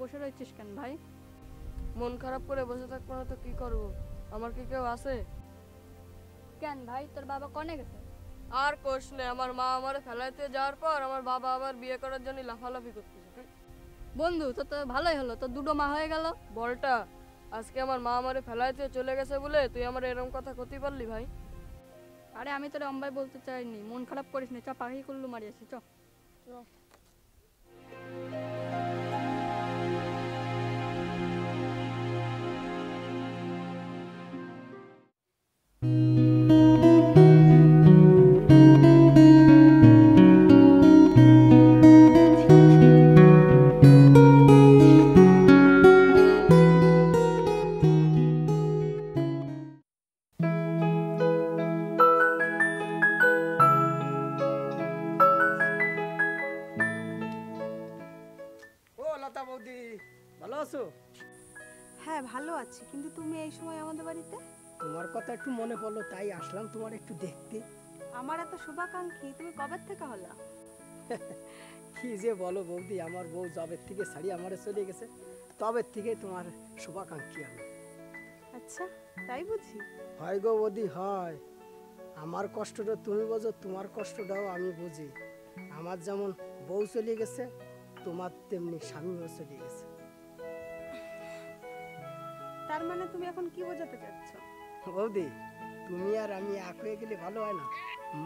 বসে রয়েছিস কেন ভাই? মন খারাপ করে বসে থাকবো না তো কি করব? আমার কি কেউ আছে? কেন ভাই, তোর বাবা কনে গেছে? আর কোশ নেই, আমার মা আমারে ফেলাইতে যাওয়ার পর আমার বাবা আবার বিয়ে করার জন্য লাফালাফি করতেছে। বন্ধু তো তো ভালোই হলো, তো দুটো মা হয়ে গেল। বলটা আজকে আমার মা আমারে ফেলাইতে চলে গেছে বলে তুই আমার এরকম কথা করতে পারলি ভাই? আরে আমি তোরে অম্বাই বলতে চাইনি, মন খারাপ করিস না, চ পাখি কুল্লু মারি আসি চ। লতা বৌদি, ভালো আছো? হ্যাঁ ভালো আছি, কিন্তু তুমি এই সময় আমাদের বাড়িতে? তোমার কথা একটু মনে পড়লো, তাই আসলাম তোমার একটু দেখতে। আমার এত শুভাকাঙ্ক্ষী, তুমি কবে থেকে হলা? কি যে বলো বৌদি, আমার বউ জবের থেকে ছাড়িয়ে আমারে চলে গেছে, তবে থেকে তোমার শুভাকাঙ্ক্ষী আমি। আচ্ছা তাই বুঝি? হয় গো বৌদি হয়। আমার কষ্টটা তুমি বোঝো, তোমার কষ্টটাও আমি বুঝি। আমার যেমন বউ চলে গেছে, তোমার তেমনি স্বামীও চলে গেছে। তার মানে তুমি এখন কি বোঝাতে চাচ্ছ? বৌদি, তুমি আর আমি এক হয়ে গেলে ভালো হয় না?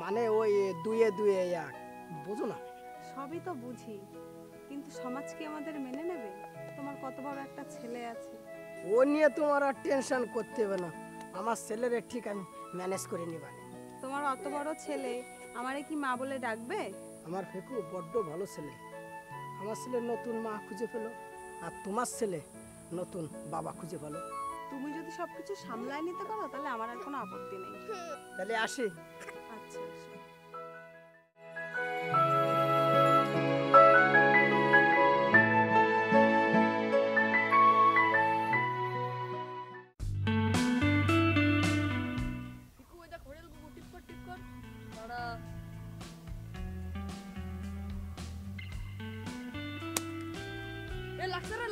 মানে ওই দুয়ে দুয়ে এক, বুঝো না? সবই তো বুঝি, কিন্তু সমাজ কি আমাদের মেনে নেবে? তোমার কত বড় একটা ছেলে আছে। ও নিয়ে তোমার আর টেনশন করতে হবে না, আমার ছেলের ঠিক আমি ম্যানেজ করে নিবা। তোমার অত বড় ছেলে আমারে কি মা বলে ডাকবে? আমার ফেকু বড্ড ভালো ছেলে। আমার ছেলে নতুন মা খুঁজে পেলো, আর তোমার ছেলে নতুন বাবা খুঁজে পেলো। তুমি যদি সবকিছু সামলায় নিতে পারো তাহলে আমার আর কোনো আপত্তি নেই। তাহলে আসি। আচ্ছা এসো।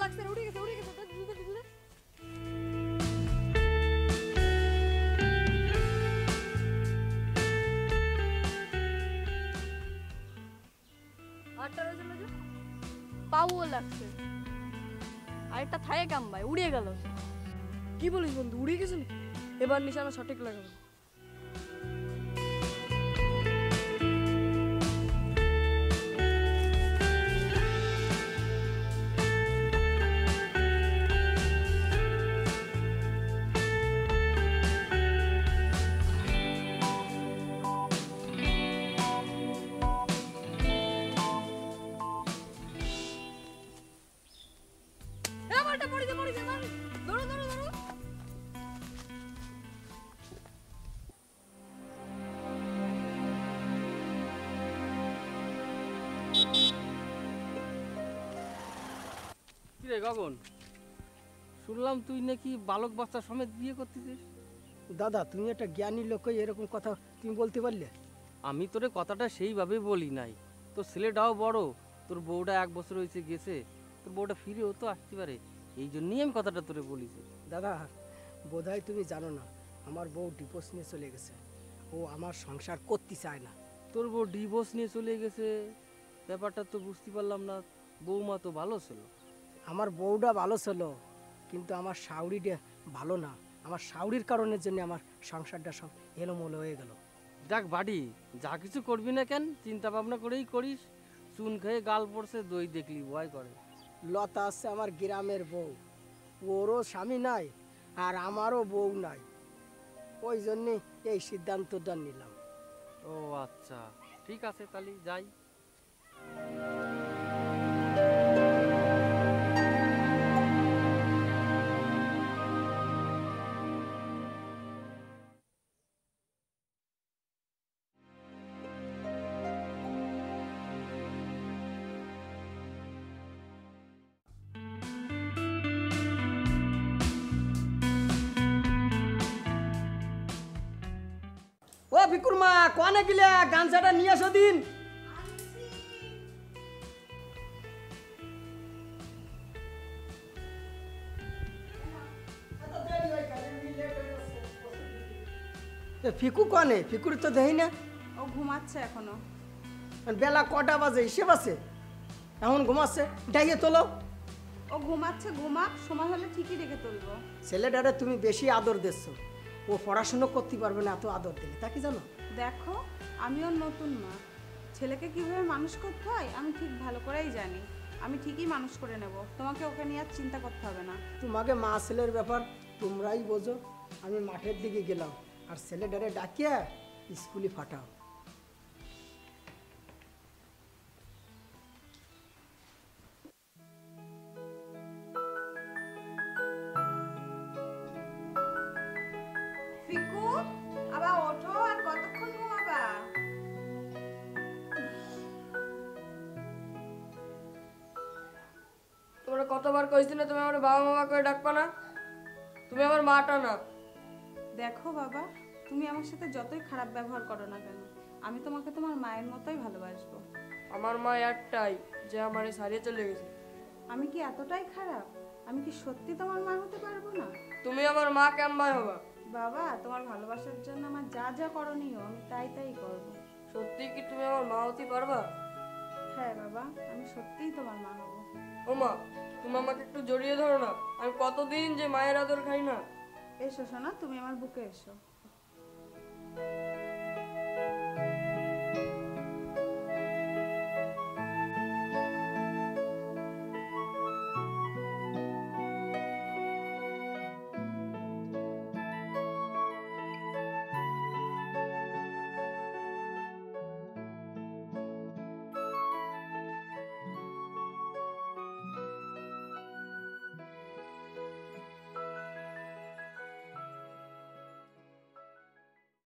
লাগছে উড়ে গেছে দূরে। পাও লাগছে, আরেকটা থাকে কাম ভাই, উড়িয়ে গেল। কি বলিস বন্ধু, উড়ে গেছে নাকি? এবার নিশানা সঠিক লাগাবো। কিরে গগন, শুনলাম তুই নাকি বালক বাচ্চা সমেত বিয়ে করতেছিস? দাদা, তুমি একটা জ্ঞানী লোক, এরকম কথা তুমি বলতে পারলে? আমি তোরে কথাটা সেইভাবে বলি নাই। তোর ছেলেটাও বড়, তোর বউটা 1 বছর হয়েছে গেছে, তোর বউটা ফিরেও তো আসতে পারে, এই জন্যই আমি কথাটা তোরে বলিছি। দাদা, বোধহয় তুমি জানো না, আমার বউ ডিভোর্স নিয়ে চলে গেছে। ও আমার সংসার করতে চায় না। তোর বউ ডিভোর্স নিয়ে চলে গেছে? ব্যাপারটা তো বুঝতে পারলাম না। বৌমা তো ভালো ছিল। আমার বউটা ভালো ছিল, কিন্তু আমার শাউরিটা ভালো না। আমার শাউরির কারণের জন্য আমার সংসারটা সব এলোমেলো হয়ে গেল। দেখ বাড়ি, যা কিছু করবি না কেন চিন্তা ভাবনা করেই করিস। চুন খেয়ে গাল পড়ছে, দই দেখলি ভয় করে। লতা আছে আমার গ্রামের বউ, ওরও স্বামী নাই আর আমারও বউ নাই, ওই জন্যে এই সিদ্ধান্তটা নিলাম। ও আচ্ছা, ঠিক আছে তাহলে যাই। ও ভিকুর মা, কোনে গিলা? গামছাটা নিয়ে আসো দিন। ফিকু কনে? ফিকুর তো দেই না। ও ঘুমাচ্ছে এখনো। বেলা কটা বাজে? হিসেব আছে? এখন ঘুমাচ্ছে, ডাইয়ে তোলো। ও ঘুমাচ্ছে, ঘুমাক, সময় হলে ঠিকই ডেকে তুলবো। ছেলেটারে তুমি বেশি আদর দিচ্ছ, ও পড়াশুনো করতে পারবে না এত আদর দিলে, তা কি জানো? দেখো, আমি ওর নতুন মা, ছেলেকে কিভাবে মানুষ করতে হয় আমি ঠিক ভালো করেই জানি। আমি ঠিকই মানুষ করে নেব, তোমাকে ওকে নিয়ে আর চিন্তা করতে হবে না। তোমাকে মা ছেলের ব্যাপার তোমরাই বোঝো। আমি মাঠের দিকে গেলাম, আর ছেলেটারে ডাকিয়া স্কুলে ফাটাও। ফিকু, আবার ওঠো, আর কতক্ষণ ঘুমাবা? তোমরা কতবার কইছি না তুমি আমার বাবা মামা করে ডাকবা না? তুমি আমার মাটা না। দেখো বাবা, তুমি আমার সাথে যতই খারাপ ব্যবহার করো না কেন, আমি তোমাকে তোমার মায়ের মতোই ভালোবাসবো। আমার মা একটাই, যে আমারে সারিয়ে চলে গেছে। আমি কি এতটাই খারাপ? আমি কি সত্যি তোমার মা হতে পারবো না? তুমি আমার মা কেমন হবা? বাবা, তোমার ভালোবাসার জন্য আমার যা যা করণীয় আমি তাই তাই করবো। সত্যি কি তুমি আমার মা হতে পারবা? হ্যাঁ বাবা, আমি সত্যিই তোমার মা হব। ও মা, তুমি আমাকে একটু জড়িয়ে ধরো না। আমি কতদিন যে মায়ের আদর খাই না। এসো সোনা, তুমি আমার বুকে এসো।